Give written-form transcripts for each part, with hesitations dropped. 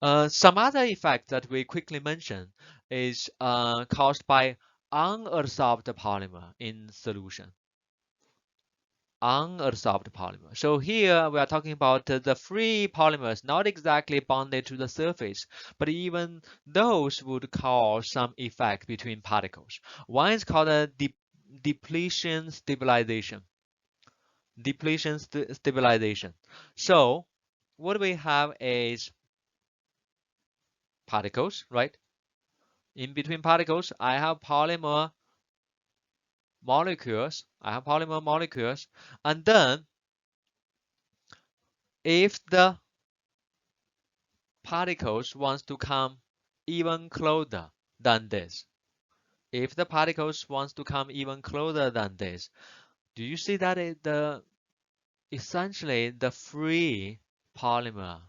Some other effect that we quickly mention is caused by unadsorbed polymer in solution. Unadsorbed polymer. So here we are talking about the free polymers, not exactly bonded to the surface, but even those would cause some effect between particles. One is called a depletion stabilization. Depletion stabilization. So what we have is particles, right? In between particles, I have polymer molecules. And then if the particles wants to come even closer than this, if the particles wants to come even closer than this, do you see that essentially the free polymer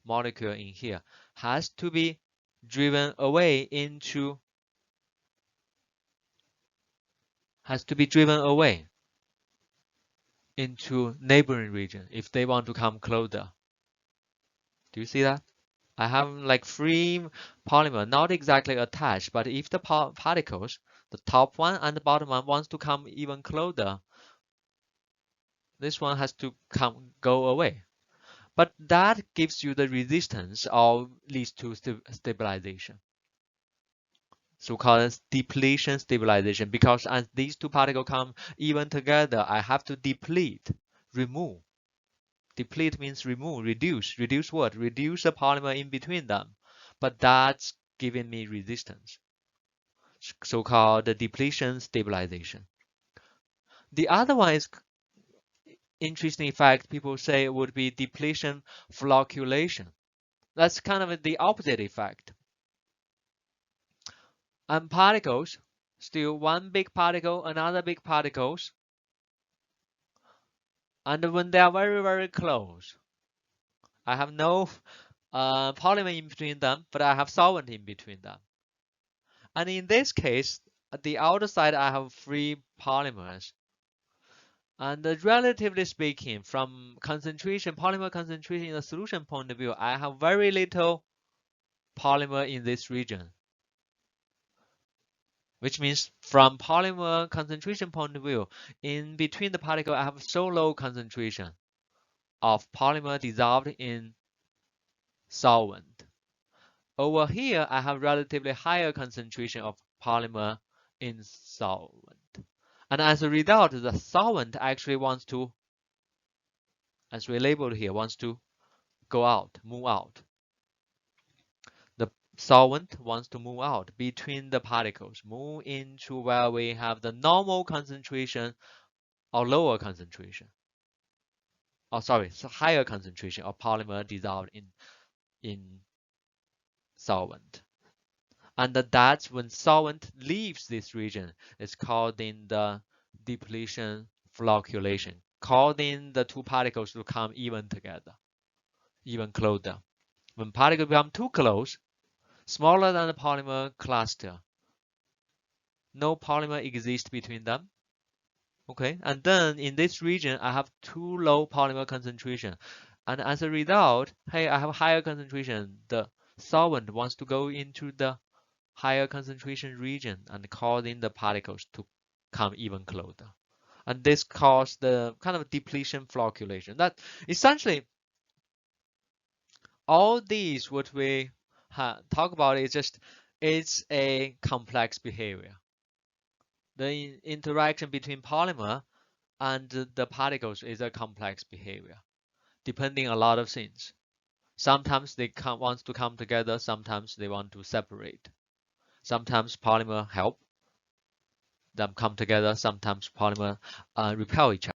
molecule in here has to be driven away into neighboring region if they want to come closer. Do you see that? I have like free polymer, not exactly attached, but if the particles, the top one and the bottom one wants to come even closer, this one has to go away. But that gives you the resistance or leads to stabilization. So called depletion stabilization, because as these two particles come even together, I have to remove. Deplete means remove, reduce. Reduce what? Reduce the polymer in between them. But that's giving me resistance. So-called depletion stabilization. The other one is interesting effect people say would be depletion flocculation. That's kind of the opposite effect. And particles, still one big particle, another big particles. And when they are very, very close, I have no polymer in between them, but I have solvent in between them. And in this case, at the outer side, I have free polymers. And relatively speaking, from polymer concentration in the solution point of view, I have very little polymer in this region. Which means from polymer concentration point of view, in between the particle, I have so low concentration of polymer dissolved in solvent. Over here, I have relatively higher concentration of polymer in solvent. And as a result, the solvent actually wants to, as we labeled here, wants to go out, move out. The solvent wants to move out between the particles, move into where we have the normal concentration or lower concentration. Oh, sorry, so higher concentration of polymer dissolved in solvent. And that's when solvent leaves this region, it's causing the depletion flocculation, causing the two particles to come even together, even closer. When particles become too close, smaller than the polymer cluster, no polymer exists between them. Okay, and then in this region, I have too low polymer concentration. And as a result, hey, I have higher concentration. The solvent wants to go into the higher concentration region and causing the particles to come even closer. And this causes the kind of depletion flocculation. That essentially all these what we talk about is just it's a complex behavior. The interaction between polymer and the particles is a complex behavior, depending a lot of things. Sometimes they want to come together, sometimes they want to separate. Sometimes polymer help them come together, sometimes polymer repel each other.